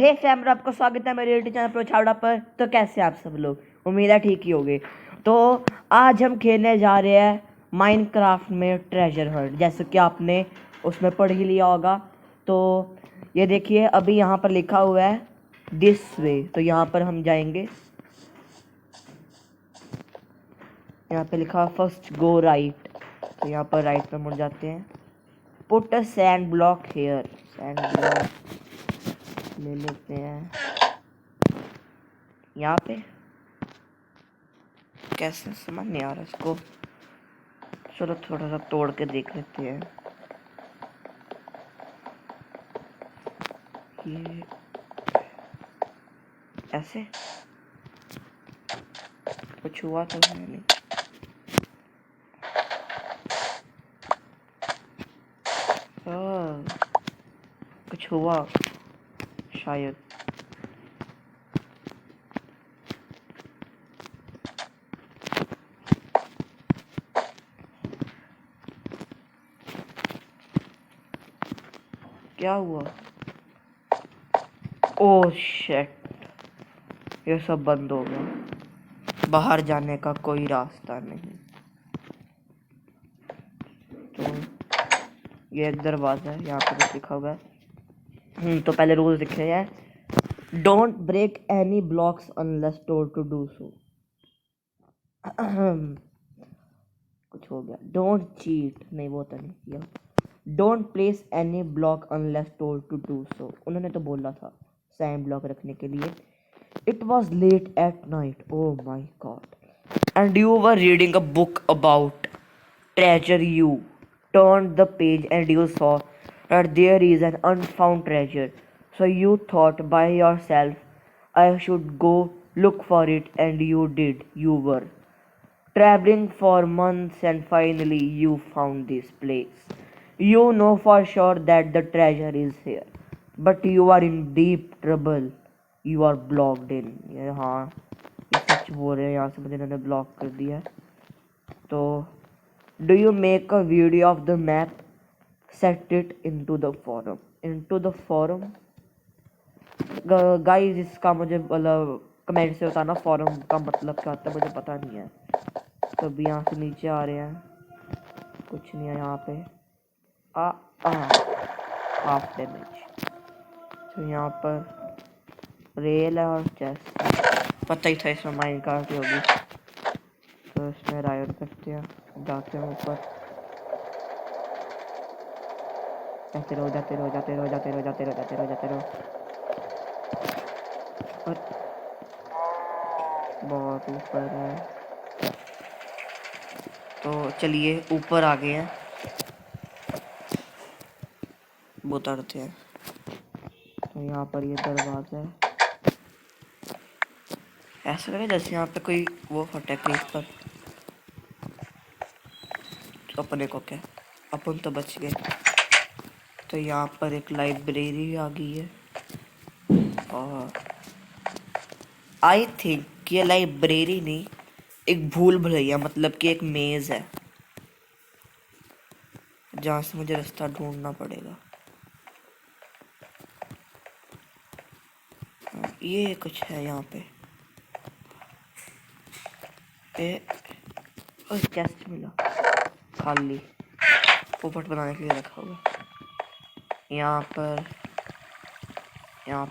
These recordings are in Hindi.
हे फैमिली, आपका स्वागत है मेरे यूट्यूब चैनल प्रोछावड़ा पर। तो कैसे आप सब लोग, उम्मीद है ठीक ही होंगे। तो आज हम खेलने जा रहे हैं माइनक्राफ्ट में ट्रेजर हंट, जैसे कि आपने उसमें पढ़ ही लिया होगा। तो ये देखिए, अभी यहाँ पर लिखा हुआ है दिस वे, तो यहाँ पर हम जाएंगे। यहाँ पे लिखा फर्स्ट गो राइट, तो यहाँ पर राइट पर मुड़ जाते हैं। Put a sand block here, sand block ले लेते हैं। यहाँ पे कैसे समझ नहीं आ रहा इसको, चलो थोड़ा सा तोड़ के देख लेते हैं। ये ऐसे कुछ हुआ तो है नहीं। कुछ हुआ शायद। क्या हुआ? ओह शिट, ये सब बंद हो गया, बाहर जाने का कोई रास्ता नहीं। तो ये एक दरवाजा है, यहाँ पे कुछ लिखा हुआ है। तो पहले रूल्स लिखे हैं, don't break any blocks unless told to do so. कुछ हो गया। डोंट चीट, नहीं वो तो नहीं किया। Don't place any block unless told to do so, उन्होंने तो बोला था सैंड ब्लॉक रखने के लिए। It was late at night, oh my god, and you were reading a book about treasure. You turned the page and you saw that there is an unfound treasure. So you thought by yourself, I should go look for it, and you did. You were traveling for months and finally you found this place. You know for sure that the treasure is here, but you are in deep trouble. You are blocked in. हाँ, ये सच बोल रहे हैं, यहाँ से मुझे इन्होंने ब्लॉक कर दिया है। तो do you make a video of the map, set it into the forum? Into the forum guys, इसका मुझे मतलब कमेंट से बताना फोरम का मतलब क्या होता है, मुझे पता नहीं है। तो अभी यहाँ से नीचे आ रहे हैं, कुछ नहीं है यहाँ पे। Half damage. तो यहाँ पर रेल है और चेस्ट, पता ही था इसमें माइनक्राफ्ट होगी। तो इसमें राइड करते हैं, जाते हैं ऊपर। जाते रहो जाते रहो जाते रहो जाते रहो जाते रहो जाते रहो जाते रहो। बहुत ऊपर है, तो चलिए ऊपर आ गए हैं, उतरते हैं। तो यहाँ पर ये दरवाजा है, ऐसा लगे जैसे यहाँ पे कोई वो फटे क्रीप पर। तो अपने को क्या, अपन तो बच गए। तो यहाँ पर एक लाइब्रेरी आ गई है, और आई थिंक ये लाइब्रेरी नहीं, एक भूल भुलैया, मतलब कि एक मेज है जहाँ से मुझे रास्ता ढूंढना पड़ेगा। ये कुछ है यहाँ पे, चेस्ट मिला खाली, पोपट बनाने के लिए रखा हुआ। यहाँ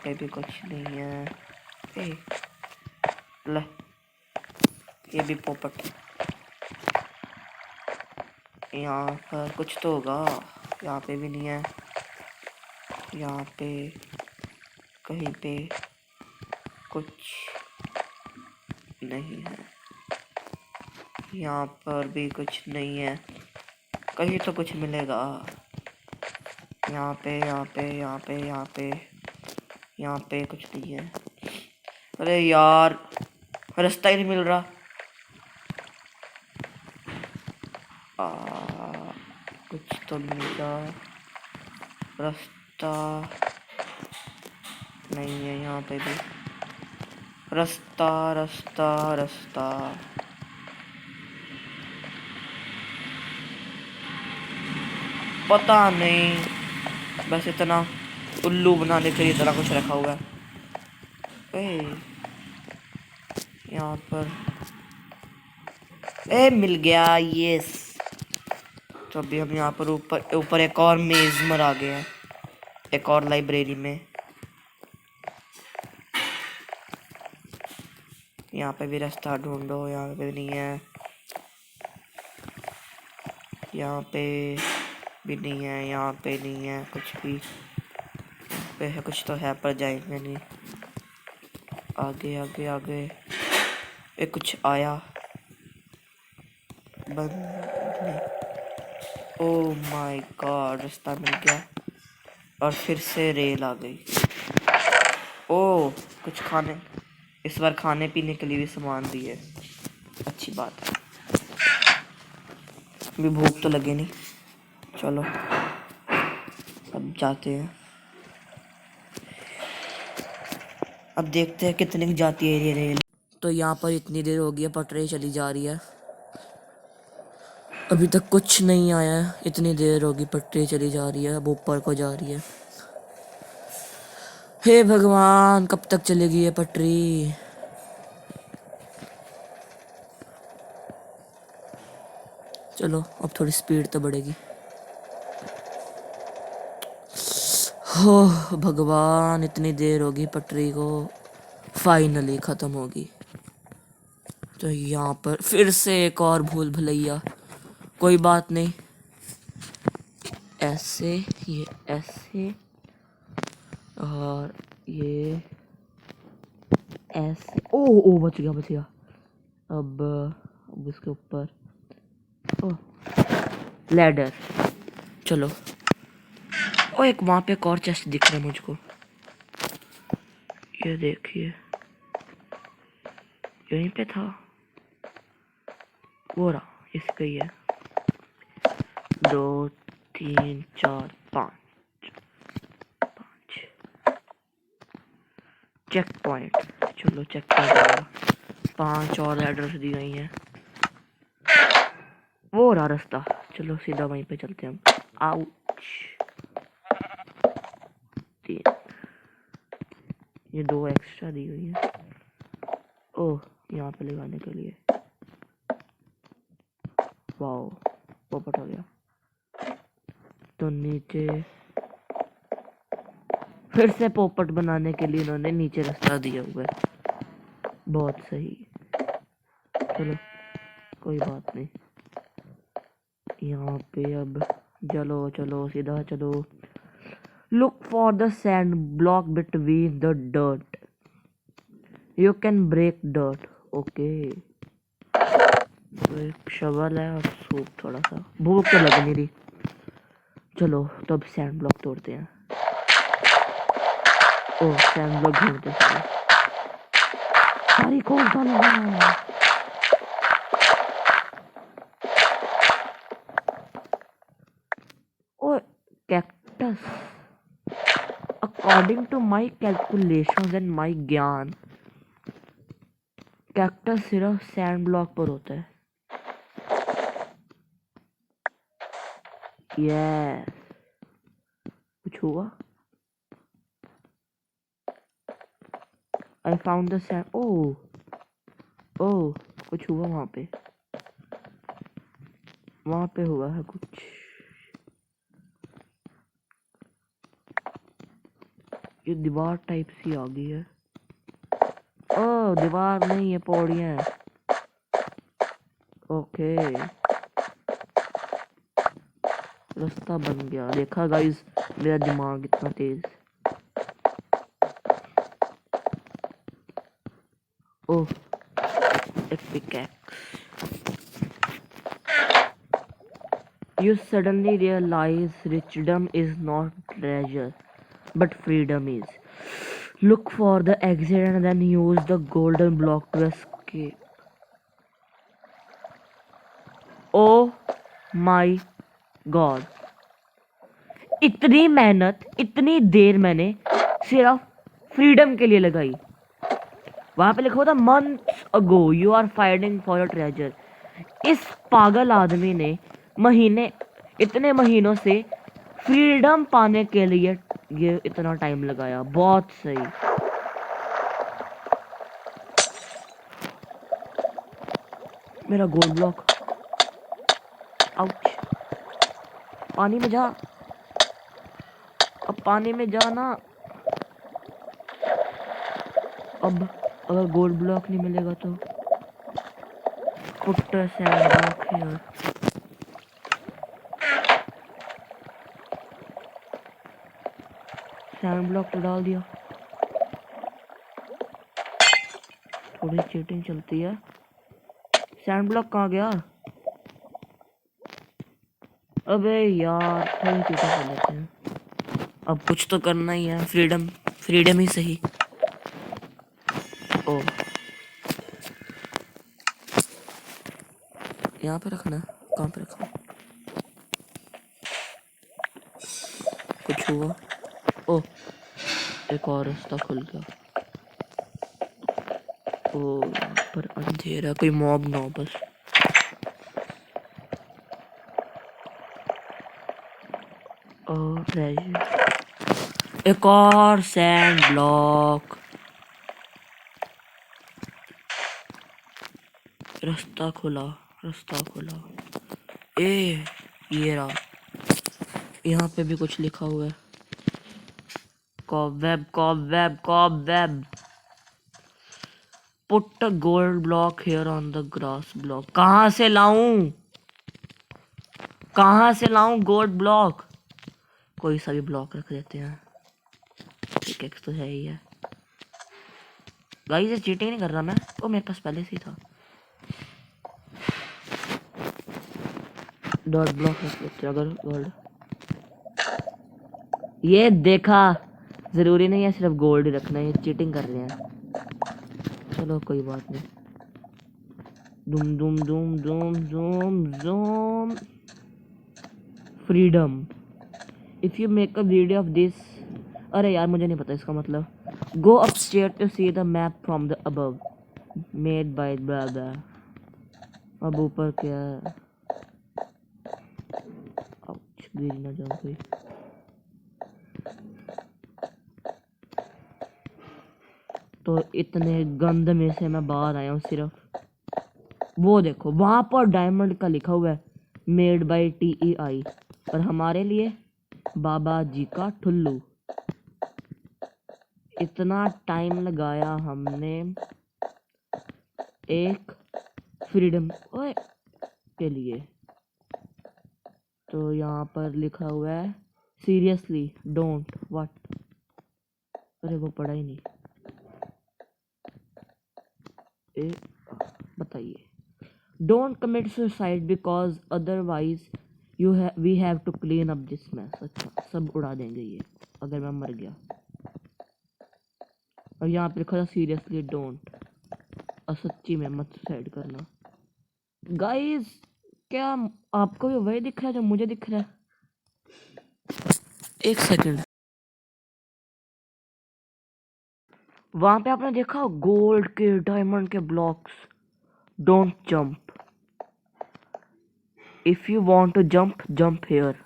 पे भी कुछ नहीं है। ले, ये भी पोपट। यहाँ पर कुछ तो होगा, यहाँ पे भी नहीं है। यहाँ पे कहीं पे कुछ नहीं है, यहाँ पर भी कुछ नहीं है। कहीं तो कुछ मिलेगा। यहाँ पे यहाँ पे यहाँ पे यहाँ पे यहाँ पे कुछ नहीं है। अरे यार, रास्ता ही नहीं मिल रहा। कुछ तो मिला, रास्ता नहीं है यहाँ पे भी। रास्ता रास्ता रास्ता, पता नहीं, बस इतना उल्लू बनाने के लिए इतना कुछ रखा हुआ है। ए, यहाँ पर ए मिल गया, यस। तो अभी हम यहाँ पर ऊपर ऊपर एक और मेज़मर आ गया है, एक और लाइब्रेरी में। यहाँ पे भी रास्ता ढूंढो, यहाँ पे नहीं है, यहाँ पे भी नहीं है, यहाँ पे नहीं है कुछ भी। पे है कुछ तो है पर जाएंगे नहीं। आगे आगे आगे एक कुछ आया, बंद नहीं। ओह माय गॉड, रास्ता मिल गया और फिर से रेल आ गई। ओह कुछ खाने, इस बार खाने पीने के लिए भी सामान दिए, अच्छी बात है। अभी भूख तो लगे नहीं, चलो अब जाते हैं। अब देखते हैं कितने की जाती है ये रेल। तो यहाँ पर इतनी देर हो गई है, पटरी चली जा रही है, अभी तक कुछ नहीं आया है। इतनी देर होगी, पटरी चली जा रही है, अब ऊपर को जा रही है। हे भगवान, कब तक चलेगी ये पटरी। चलो अब थोड़ी स्पीड तो बढ़ेगी। हो भगवान, इतनी देर होगी, पटरी को फाइनली ख़त्म होगी। तो यहाँ पर फिर से एक और भूल भुलैया, कोई बात नहीं। ऐसे, ये ऐसे और ये ऐसे। ओ ओ बच गया बच गया। अब इसके ऊपर लैडर। चलो, ओ एक वहाँ पे एक और चेस्ट दिख रहा है मुझको, ये देखिए, यहीं पे था वो रहा, इस पे ही है। 2 3 4 5 चेक पॉइंट। चलो चेक पॉइंट, 5 और एड्रेस दी गई हैं। वो रहा रास्ता, चलो सीधा वहीं पे चलते हैं हम। आउच, 3, ये 2 एक्स्ट्रा दी हुई है। ओह, यहाँ पे लगाने के लिए, वाओ पोपट हो गया। तो नीचे फिर से पोपट बनाने के लिए इन्होंने नीचे रास्ता दिया हुआ है, बहुत सही। चलो कोई बात नहीं, यहाँ पे अब चलो चलो सीधा चलो। Look for the sand block between the dirt, you can break dirt. Okay, तो एक शवल है और सूप, थोड़ा सा भूख तो लग नहीं रही। चलो तो अब सैंड ब्लॉक तोड़ते हैं। ओह सैंड ब्लॉक ढूंढते सारी कौन सा लगा। Oh cactus, according to my calculation and my ज्ञान, कैक्टस सिर्फ सैंड ब्लॉक पर होता है। यस, कुछ हुआ। I found the sand. Oh oh, कुछ हुआ वहां पे, वहां पे हुआ है कुछ। ये दीवार टाइप सी आ गई है। ओह दीवार नहीं, ये पौड़ियां हैं। ओके, रास्ता बन गया। देखा गाइस, मेरा दिमाग इतना तेज। ओह एक pickaxe. You suddenly realize richdom is not treasure, but freedom is. Look for the exit and then use the golden block to escape. Oh my God! इतनी मेहनत, इतनी देर मैंने सिर्फ फ्रीडम के लिए लगाई। वहां पे लिखा हुआ था months ago you are fighting for your treasure. इस पागल आदमी ने इतने महीनों से फ्रीडम पाने के लिए ये इतना टाइम लगाया। बहुत सही। मेरा गोल्ड ब्लॉक। आउच। पानी में जा, अब पानी में जाना। अब अगर गोल्ड ब्लॉक नहीं मिलेगा तो पुट्टर सैंड ब्लॉक है। सैंड ब्लॉक तो डाल दिया। थोड़ी चीटिंग चलती है। सैंड ब्लॉक कहाँ गया? अबे यार थोड़ी चीटिंग कर लेते हैं। अब कुछ तो करना ही है। फ्रीडम, फ्रीडम ही सही। ओ यहाँ पे रखना। कहाँ पे रखा? कुछ हुआ? ओ एक और रास्ता खुल गया। ओ पर अंधेरा, कोई मॉब ना हो बस। और एक और सैंड ब्लॉक। रास्ता खुला, रास्ता खुला। ए ये रहा। यहाँ पे भी कुछ लिखा हुआ है। Cobweb, cobweb, cobweb. Put gold block here on the grass block. कहाँ से लाऊं? कहाँ से लाऊं गोल्ड ब्लॉक? कोई सा भी ब्लॉक रख देते हैं। एक तो है ही है। गाइस ये चीटिंग नहीं कर रहा मैं, वो मेरे पास पहले से ही था। डॉट ब्लॉक रख लेते अगर गोल्ड। ये देखा, जरूरी नहीं है सिर्फ गोल्ड ही रखना है, ये चीटिंग कर रहे हैं। चलो कोई बात नहीं। दुम दुम दुम दुम दुम दुम। Freedom. If you make a video of this. अरे यार मुझे नहीं पता इसका मतलब। Go upstair to see the map from the above made by blah. अब ऊपर क्या है? गिर ना जाओ कोई। तो इतने गंद में से मैं बाहर आया हूँ सिर्फ। वो देखो वहां पर डायमंड का लिखा हुआ है मेड बाय TEI और हमारे लिए बाबा जी का ठुल्लू। इतना टाइम लगाया हमने एक फ्रीडम ओए के लिए। तो यहाँ पर लिखा हुआ है सीरियसली डोंट व्हाट। अरे वो पढ़ा ही नहीं। बताइए। Don't commit suicide because otherwise we have to clean up this mess. अच्छा सब उड़ा देंगे ये अगर मैं मर गया। और यहाँ पे लिखा था सीरियसली डोंट। और सच्ची में मत सुसाइड करना। गाइस क्या आपको भी वही दिख रहा है जो मुझे दिख रहा है? एक सेकंड। वहां पे आपने देखा गोल्ड के डायमंड के blocks. Don't jump. If you want to jump jump here.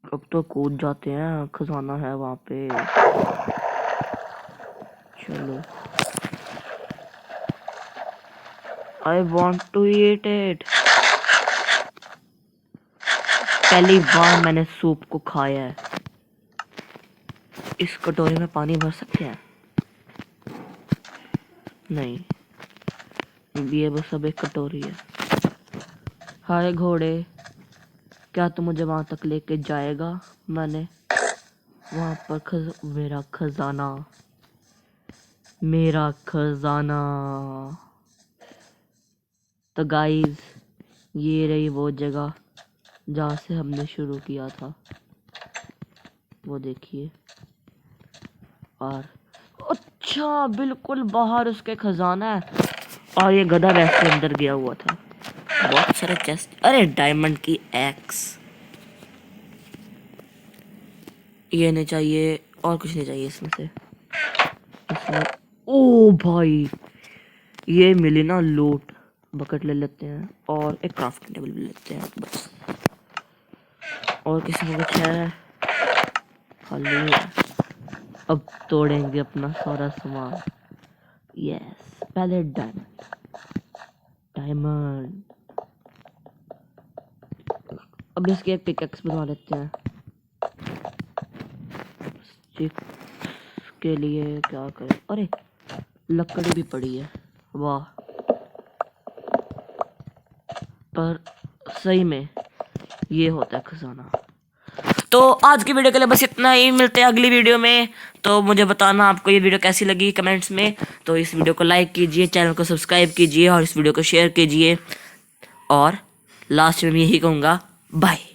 अब तो कूद जाते हैं, खजाना है वहां पे। चलो I want to eat it. पहली बार मैंने सूप को खाया है। इस कटोरी में पानी भर सकते हैं? नहीं, ये बस सब एक कटोरी है। हाय घोड़े, क्या तू मुझे वहां तक लेके जाएगा? मैंने वहां पर मेरा खजाना, मेरा खजाना। तो गाइस ये रही वो जगह जहाँ से हमने शुरू किया था। वो देखिए। और अच्छा बिल्कुल बाहर उसके खजाना है। और ये गधा वैसे अंदर गया हुआ था। बहुत सारे चेस्ट। अरे डायमंड की एक्स। ये नहीं चाहिए और कुछ नहीं चाहिए इसमें से। इसमें ओ भाई ये मिली ना लूट। बकेट ले लेते हैं और एक क्राफ्टिंग टेबल भी लेते हैं बस। और किसी को कुछ है? खाली है। अब तोड़ेंगे अपना सारा सामान। यस पहले डायमंड। डायमंड। अब इसकी एक पिकैक्स बनवा लेते हैं। के लिए क्या करें? अरे लकड़ी भी पड़ी है, वाह। पर सही में ये होता है खजाना। तो आज की वीडियो के लिए बस इतना ही, मिलते हैं अगली वीडियो में। तो मुझे बताना आपको ये वीडियो कैसी लगी कमेंट्स में। तो इस वीडियो को लाइक कीजिए, चैनल को सब्सक्राइब कीजिए और इस वीडियो को शेयर कीजिए। और लास्ट में मैं यही कहूँगा, बाय।